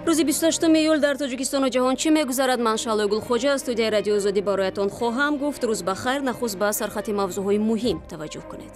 روز 28 ایول در تاجیکستان و جهان چه میگذرد؟ من شعله گلخوجه از استودیوی رادیو آزادی برایتان خواهم گفت. روز بخیر. نخست به سرخط موضوعهای مهم توجه کنید.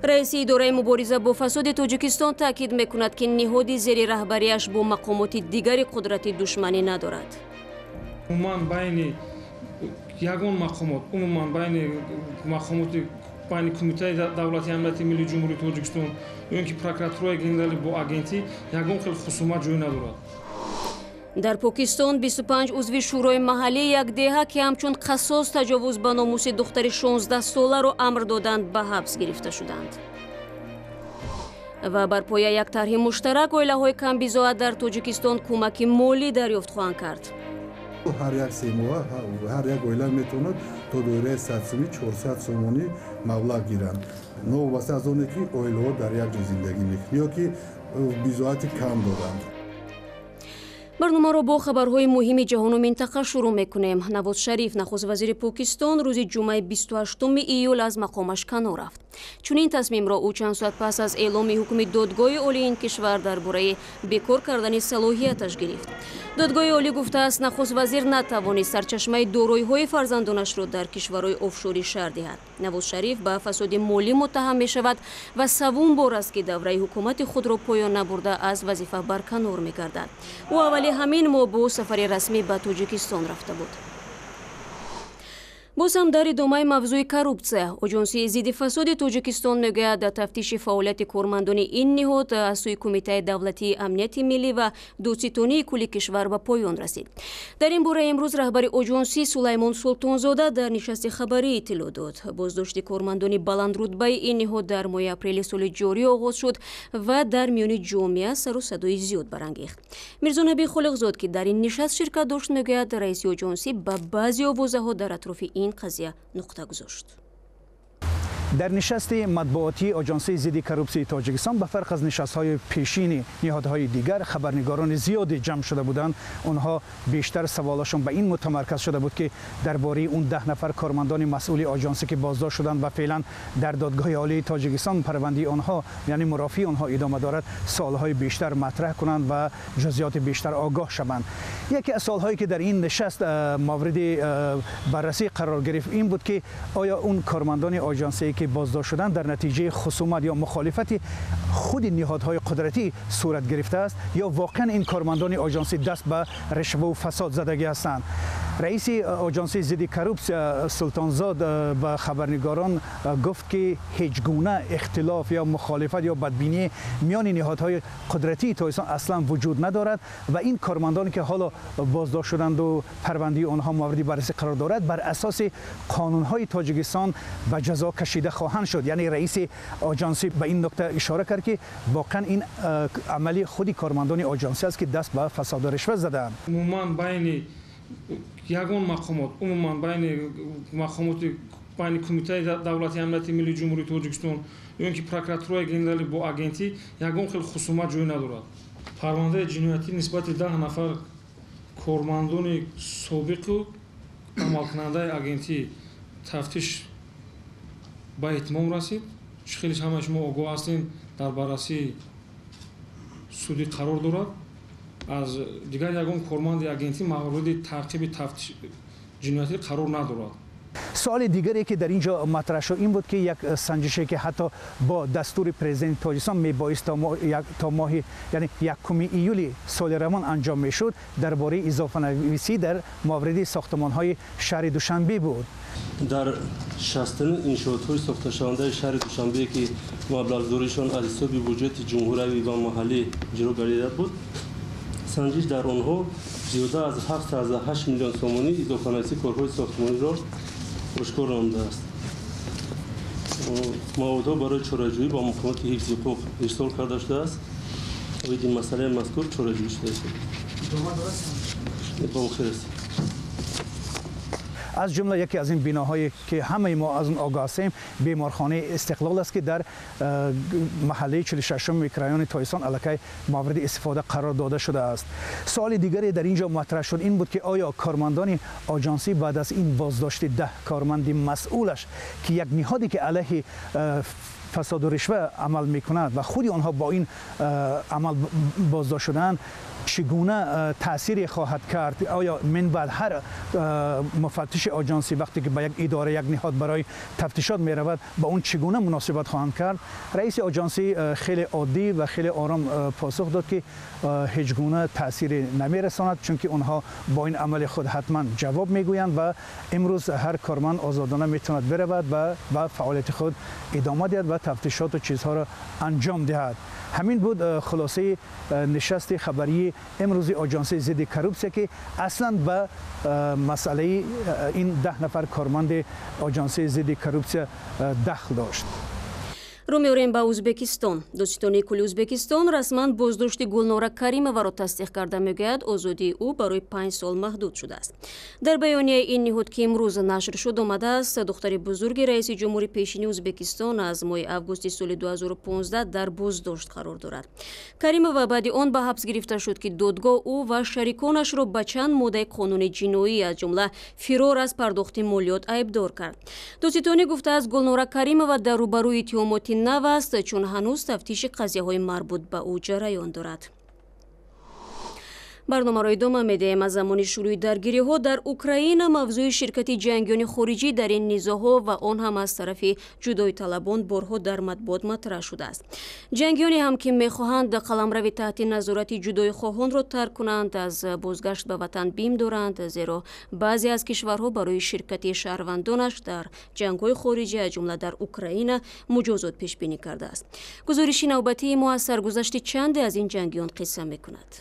رئیس اداره مبارزه با فساد تاجیکستان تاکید میکند که نهاد زیر رهبریش با مقامات دیگر قدرت دشمنی ندارد. عموما بین یگان مقامات بین کمیته دولتی امنیتی ملی جمهوری تاجیکستان و اینکه پروکراتورای گنرالی با آگنتی یگان خیلی خصومت جای ندارد. در پاکستان 25 عضو شورای محلی یک دهه که همچون قصاص تجاوز به ناموس دختر 16 ساله را امر دادند به حبس گرفته شدند. و بر پایه یک طرح مشترک اویله‌های کم بیزاعت در تاجیکستان کمک مالی دریافت خواهند کرد. هر یک سیموها هر یک اویله میتوند تا دوره 400 سومانی مبلغ گیرند. نوبسته از اونه که اویله‌ها در یک جای زندگی میکنند یا که بیزاعت کم دارند. برنامه را با خبرهای مهم جهان و منطقه شروع میکنیم. نواز شریف نخست وزیر پاکستان روز جمعه 28 ایول از مقامش کنار رفت. چون این تصمیم را او چند ساعت پس از اعلام حکم دادگاه عالی این کشور درباره بیکار کردن صلاحیتش گرفت. دادگاه عالی گفته است نخست وزیر نتوانست سرچشمه دارایی‌های فرزندانش را در کشورهای آفشوری شهر دهد. نواز شریف به فساد مالی متهم می شود و سوم بار است که دوره حکومت خود را پایان نبرده از وظیفه برکنار می گردد. او اولی همین ماه با سفر رسمی به تاجیکستان رفته بود. باز هم در ادامه موضوع کروپسیا، اژانسی ضد فساد تاجیکستان میگوید در تفتیش فعالیت کارمندان این نهاد از سوی کمیته دولتی امنیت ملی و دوستانه کل کشور به پایان رسید. در این باره امروز رهبر اژانسی سلیمان سلطانزاده در نشست خبری اطلاع داد. بازداشت کارمندان بلندرتبه این نهاد در ماه اپریل سال جاری آغاز شد و در میان جامعه سر و صدای زیاد برانگیخت. میرزا نبی خالقزاد که در این نشست شرکت داشت میگوید رئیس اژانسی به بعضی آوازه‌ها در اطراف این قضیه نقطه گذاشت. در نشست مطبوعاتی آژانسی ضد کروپسی تاجیکستان به فرق از نشست‌های پیشین نهادهای دیگر خبرنگاران زیادی جمع شده بودند. آنها بیشتر سوالشون به این متمرکز شده بود که درباره اون 10 نفر کارمندان مسئول آژانسی که بازداشت شدند و فعلا در دادگاه عالی تاجیکستان پرونده آنها یعنی مرافعه آنها ادامه دارد سوالهای بیشتر مطرح کنند و جزئیات بیشتر آگاه شوند. یکی از سوالهایی که در این نشست مورد بررسی قرار گرفت این بود که آیا اون کارمندان آژانسی که بازداشت شدن در نتیجه خصومت یا مخالفت خود نهادهای قدرتی صورت گرفته است یا واقعا این کارمندان آژانسی دست به رشوه و فساد زدگی هستند. رئیس آژانسی ضد کروپسیا سلطانزاد به خبرنگاران گفت که هیچ گونه اختلاف یا مخالفت یا بدبینی میان نهادهای قدرتی تاجیکستان اصلا وجود ندارد و این کارمندانی که حالا بازداشت شدند و پرونده آنها مورد بررسی قرار دارد بر اساس قانونهای تاجیکستان به جزا کشیده خواهند شد. یعنی رئیس آژانسی به این نکته اشاره کرد که واقعا این عملی خودی کارمندان آژانسی است که دست به فساد و رشوه زدند. عموما بین یگان مقامات بین کمیته دولتی امنیتی ملی جمهوری تاجیکستان و اینکه پروکراتورای گنرالی با آگنتی یگان خیلی خصومت جای ندارد. پرونده جنایتی نسبت 10 نفر کارمندان سابق و عملکننده آگنتی تفتیش به اتمام رسید. خیلی همه شما آگاه هستین در بررسی سودی قرار دارد. از دیگر یگان کارمند آگنتی مورد تعقیب تفتیش جنایتی قرار ندارد. سوال دیگری که در اینجا مطرح شد این بود که یک سنجشی که حتی با دستور پرزیدنت تاجیکستان میبایست تا ماه یعنی 1 ایول سال روان انجام میشد درباره اضافه نویسی در مورد ساختمان‌های شهر دوشنبه بود. در 60 انشاءات‌های ساخته شونده شهر دوشنبه که مبلغ‌گذاریشان از حساب بودجه جمهوری و محلی اجرا گردیده بود، سنجش در آنها زیاده از 7.8 میلیون سومانی اضافه نویسی کارهای ساختمانی را آشکار نموده است. موادها برای چاره‌جویی با مقامات حفظ حقوق ارسال کرده شده است و این مسئله مذکور چاره‌جویی شده است. از جمله یکی از این بناهایی که همه ما از اون آگاه هستیم بیمارخانه استقلال است که در محله 46 کرایان تاجیکستان الکی مورد استفاده قرار داده شده است. سوال دیگری در اینجا مطرح شد این بود که آیا کارمندان آژانسی بعد از این بازداشت 10 کارمند مسئولش که یک نهادی که علیه فساد و رشوه عمل میکند و خود آنها با این عمل بازداشت شدن چگونه تأثیری خواهد کرد؟ آیا من بعد هر مفتش آژانسی وقتی که به یک اداره یک نهاد برای تفتیشات می رود با اون چگونه مناسبت خواهند کرد؟ رئیس آژانسی خیلی عادی و خیلی آرام پاسخ داد که هیچ گونه تأثیری نمی رساند، چون که آنها با این عمل خود حتما جواب میگویند و امروز هر کارمند آزادانه میتواند برود و به فعالیت خود ادامه دهد و تفتیشات و چیزها را انجام دهد. همین بود خلاصه نشست خبری امروز آژانس ضد کروپسیا که اصلا به مسئله این 10 نفر کارمند آژانس ضد کروپسیا دخل داشت. رو می‌آوریم به ازبکستان. دوستان کل ازبکستان رسما بازداشت گلنورا کریمова را تصدیق کرده میگوید آزادی او برای 5 سال محدود شده است. در بیانیه این نهاد که امروز نشر شد آمده است دختر بزرگ رئیس جمهوری پیشین ازبکستان از ماه اوگوست سال 2015 در بازداشت قرار دارد. کریمova بعد آن به حبس گرفته شد که دادگاه او و شریکانش را به چند ماده قانون جنایی از جمله فرار از پرداخت مالیات ایبدار کرد. دوستانی گفته است گلنورا کریمova در روبروی اتهامات نو است چون هنوز تفتیش قضیه های مربوط به او جریان دارد. برنامه را ادامه می‌دهیم. از زمان شروع درگیری ها در اوکراین موضوع شرکت جنگیان خارجی در این نزاع‌ها و آن هم از طرف جدای طلبان بارها در مطبوعات مطرح شده است. جنگیانی هم که می‌خواهند قلمرو تحت نظارت جدای خواهان را ترک کنند از بازگشت به وطن بیم دارند، زیرا بعضی از کشورها برای شرکت شهروندانش در جنگ‌های خارجی از جمله در اوکراین مجازات پیش بینی کرده است. گزارش نوبتی ما از سرگذشت چند از این جنگیان قصه می‌کند.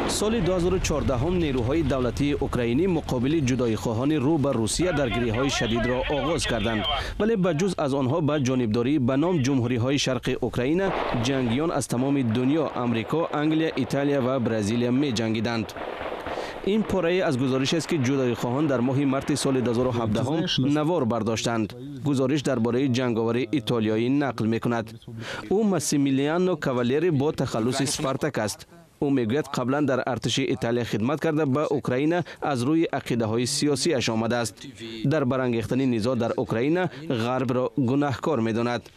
سال 2014 نیروهای دولتی اوکراینی مقابل جدایی خواهان رو به روسیه درگیری‌های شدید را آغاز کردند، ولی بجز از آنها به جانبداری به نام جمهوری‌های شرق اوکراین جنگیان از تمام دنیا آمریکا، انگلیا، ایتالیا و برزیل می جنگیدند. این پاره از گزارش است که جدایی خواهان در ماه مارس سال 2017 نوار برداشتند. گزارش درباره جنگاور ایتالیایی نقل می‌کند. او ماسیمیلیانو کاوالیری با تخلص اسپارتاک است. او میگوید قبلا در ارتش ایتالیا خدمت کرده به اوکراین از روی عقیده‌های سیاسی اش آمده است. در برانگیختن نزاع در اوکراین غرب را گناهکار می‌داند.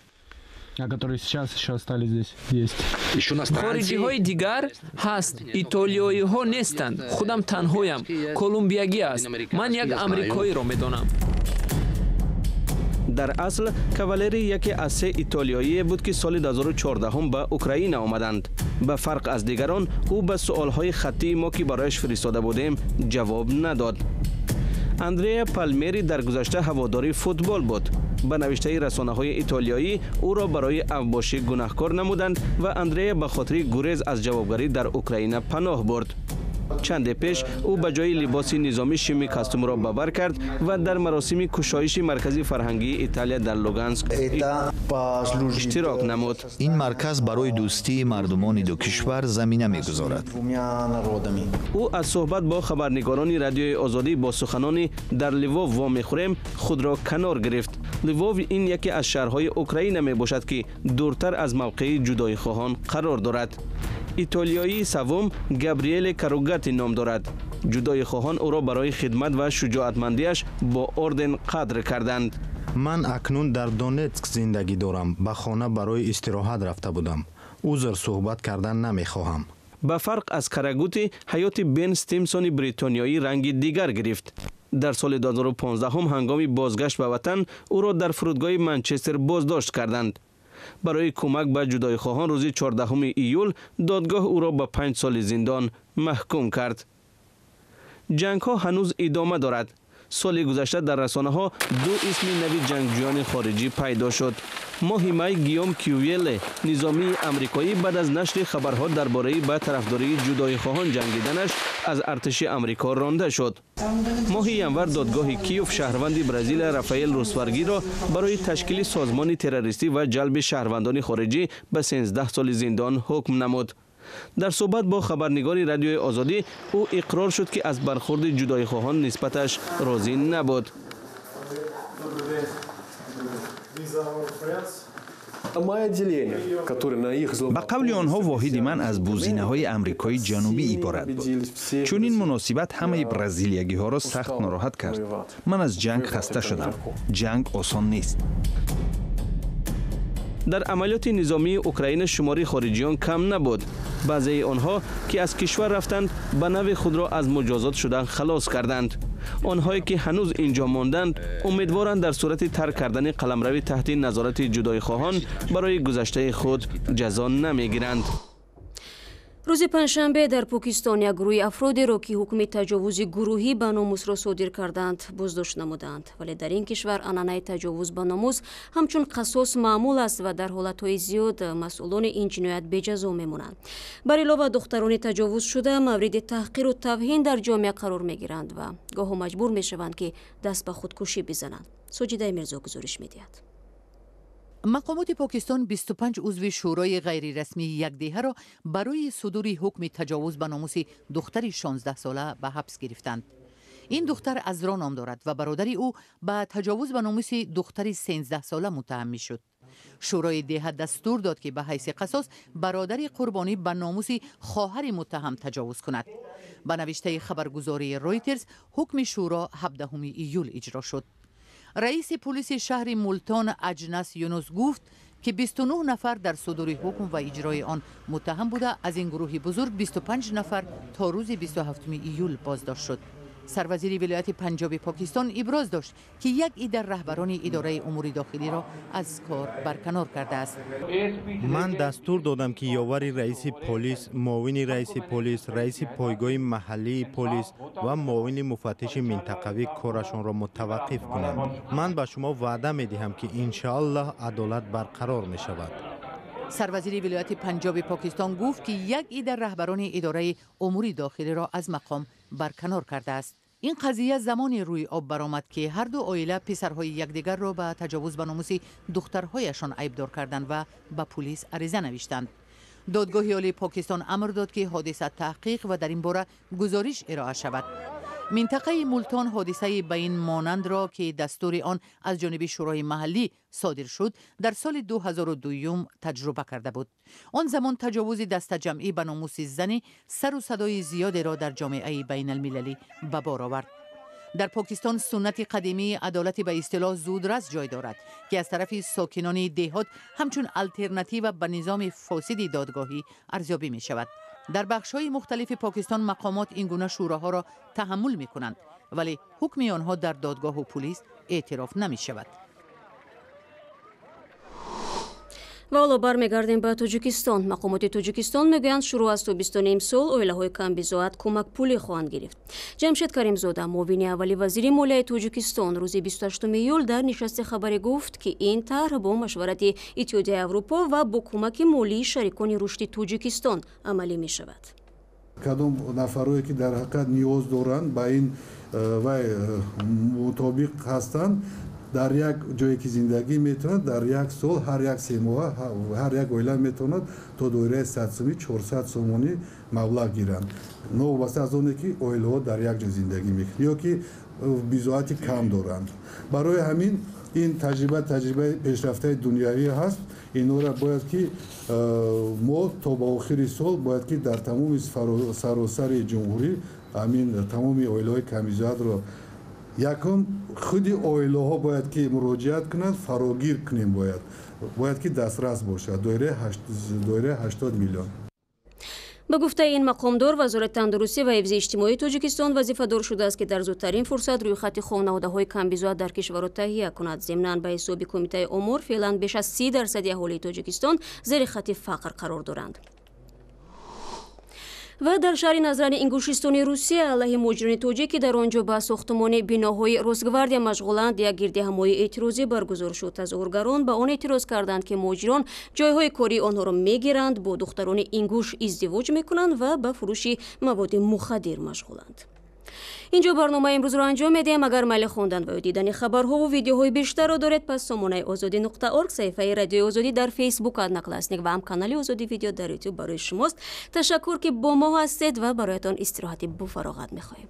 خارجی های دیگر هست، ایتالیایی ها نیستند. خودم تنهایم، کلمبیایی است. من یک امریکایی را می‌دانم. در اصل کاوالیری یکی از 3 ایتالیایی بود که سال 2014 به اوکراین آمدند. به فرق از دیگران او به سوالهای خطی ما که برایش فرستاده بودیم جواب نداد. اندریا پالمیری در گذشته هواداری فوتبال بود. به نوشته رسانه‌های ایتالیایی او را برای اوباشی گناهکار نمودند و اندریا به خاطر گریز از جوابگری در اوکراین پناه برد. چند پیش او به جای لباس نظامی شیمی کاستوم را ببر کرد و در مراسم کشایش مرکزی فرهنگی ایتالیا در لوگانسک اشتراک نمود. این مرکز برای دوستی مردمان دو کشور زمینه می‌گذارد. او از صحبت با خبرنگاران رادیوی آزادی با سخنانی در لیوو وا می‌خوریم خود را کنار گرفت. لیوو این یکی از شهرهای اوکراین میباشد که دورتر از موقع جدایی خواهان قرار دارد. ایتالیایی سوم گابریل کاروگاتی نام دارد. جدایی خواهان او را برای خدمت و شجاعتمندیش با اردن قدر کردند. من اکنون در دونتسک زندگی دارم. به خانه برای استراحت رفته بودم. عذر صحبت کردن نمیخواهم. به فرق از کاراگوتی، حیات بن استیمسون بریتانیایی رنگ دیگر گرفت. در سال 2015 هنگام بازگشت به وطن او را در فرودگاه منچستر بازداشت کردند. برای کمک به جدایی خواهان روز 14 ایول دادگاه او را به 5 سال زندان محکوم کرد. جنگ ها هنوز ادامه دارد. سال گذشته در رسانه ها 2 اسم نوی جنگجویان خارجی پیدا شد. ماه می گیوم کیویل نظامی آمریکایی بعد از نشر خبرها درباره به طرفداری جدایی خواهان جنگیدنش از ارتش آمریکا رانده شد. ماه ینور دادگاه کیوف شهروند برزیل رافائل روسفرگی را برای تشکیل سازمان تروریستی و جلب شهروندان خارجی به 13 سال زندان حکم نمود. در صحبت با خبرنگار رادیوی آزادی او اقرار شد که از برخورد جدایی خواهان نسبتش راضی نبود. به قول آنها واحد من از بوزینه‌های آمریکای جنوبی عبارت بود. چون این مناسبت همه برزیلیگی ها را سخت ناراحت کرد. من از جنگ خسته شدم. جنگ آسان نیست. در عملیات نظامی اوکراین شماری خارجیان کم نبود. بعضی آنها که از کشور رفتند به نوع خود را از مجازات شدن خلاص کردند. آنهایی که هنوز اینجا ماندند امیدوارند در صورت ترک کردن قلمرو تحت نظارت جدای خواهان برای گذشته خود جزا نمیگیرند. روز پنجشنبه در پاکستان یک گروه افرادی را که حکم تجاوز گروهی به ناموس را صادر کردند بازداشت نمودند، ولی در این کشور عنعنه تجاوز به ناموس همچون قصاص معمول است و در حالتهای زیاد مسئولان این جنایت به جزا میمانند. بر علاوه دختران تجاوز شده مورد تحقیر و توهین در جامعه قرار میگیرند و گاه مجبور میشوند که دست به خودکشی بزنند. ساجده میرزا گزارش میدهد. مقامات پاکستان 25 عضو شورای غیررسمی یکدیه را برای صدور حکم تجاوز به ناموس دختری 16 ساله به حبس گرفتند. این دختر ازرا نام دارد و برادر او به تجاوز به ناموس دختری 13 ساله متهم می شد. شورای دیه دستور داد که به حیث قصاص برادر قربانی به ناموس خواهر متهم تجاوز کند. به نوشته خبرگزاری رویترز حکم شورا 17 ایول اجرا شد. رئیس پلیس شهر مولتان اجنس یونس گفت که 29 نفر در صدور حکم و اجرای آن متهم بوده. از این گروه بزرگ 25 نفر تا روز 27 ایول بازداشت شد. سروزیر ولایت پنجاب پاکستان ابراز داشت که یک عده رهبران اداره امور داخلی را از کار برکنار کرده است. من دستور دادم که یاور رئیس پلیس، معاون رئیس پلیس، رئیس پایگاه محلی پلیس و معاون مفتش منطقوی کارشان را متوقف کنند. من به شما وعده می دهم که انشاءالله عدالت برقرار می شود. سروزیر ولایت پنجاب پاکستان گفت که یک عده رهبران اداره امور داخلی را از مقام برکنار کرده است. این قضیه زمانی روی آب برآمد که هر دو عائله پسرهای یکدیگر را به تجاوز به ناموس دخترهایشان عیبدار کردند و به پلیس عریضه نوشتند. دادگاه عالی پاکستان امر داد که حادثه تحقیق و در این باره گزارش ارائه شود. منطقه مولتان حادثه به این مانند را که دستور آن از جانب شورای محلی صادر شد در سال 2002 تجربه کرده بود. آن زمان تجاوز دست جمعی به ناموس زنی سر و صدای زیادی را در جامعه بین المللی به بار آورد. در پاکستان سنت قدیمی عدالت به اصطلاح زودرس جای دارد که از طرف ساکنان دهات همچون الترناتیو به نظام فاسد دادگاهی ارزیابی می شود. در بخش‌های مختلف پاکستان مقامات این گونه شوراها را تحمل می کنند ولی حکم آنها در دادگاه و پلیس اعتراف نمی شود. و حالا برمیگردیم به تاجیکستان. مقامات تاجیکستان میگویند شروع از تابستان امسال عائله‌های کم بضاعت کمک پولی خواهند گرفت. جمشید کریمزاده معاون اولی وزیر مالیه تاجیکستان روز 28 ایول در نشست خبری گفت که این طرح با مشورت اتحادیه اروپا و با کمک مالی شریکان رشد تاجیکستان عملی می شود. کدام نفرایی که در حقیقت نیاز دارند با این و مطابق هستند در یک جایی که زندگی میتوند در یک سال هر یک 3 ماه هر یک عائله میتوند تا دایره 100 سومی 400 سومانی مبلغ گیرند. نوبسته از اونه که عائله ها در یک جای زندگی میکنند یا که بضاعت کم دارند. برای همین این تجربه پیشرفته دنیوی هست. اینا را باید که ما تا با آخر سال باید که در تمام سراسر جمهوری همین تمام عائله های کم بضاعت را یکم خود عائله ها باید که مراجعت کنند فراگیر کنیم باید که دسترس باشد دایره 80 میلیون. به گفته این مقامدار وزارت تندرستی و حفظ اجتماعی تاجیکستان وظیفه‌دار شده است که در زودترین فرصت روی خط خانواده‌های کم بضاعت در کشور را تهیه کند. ضمناً به حساب کمیته امور فعلا بیش از 30% اهالی تاجیکستان زیر خط فقر قرار دارند. و در شهر نزران انگوشیستانی روسیه علیه مهاجران تاجیک که در آنجا به ساختمان بناهای روزگواردیا مشغولند یک گردهمایی اعتراضی برگزار شد. تظاهرگران به آن اعتراض کردند که مهاجران جایهای کاری آنها را میگیرند، با دختران انگوش ازدواج میکنند و به فروش مواد مخدر مشغولند. اینجا برنامه امروز را انجام میدیم. اگر میل خواندن و دیدن خبرها و ویدیوهای بیشتر را دارید پس سامانه azadi.org، صفحه رادیو آزادی در فیسبوک ادناکلاسنیک و هم کانال آزادی ویدیو در یوتیوب برای شماست. تشکر که با ما هستید و برایتان استراحت بفراغت میخواهیم.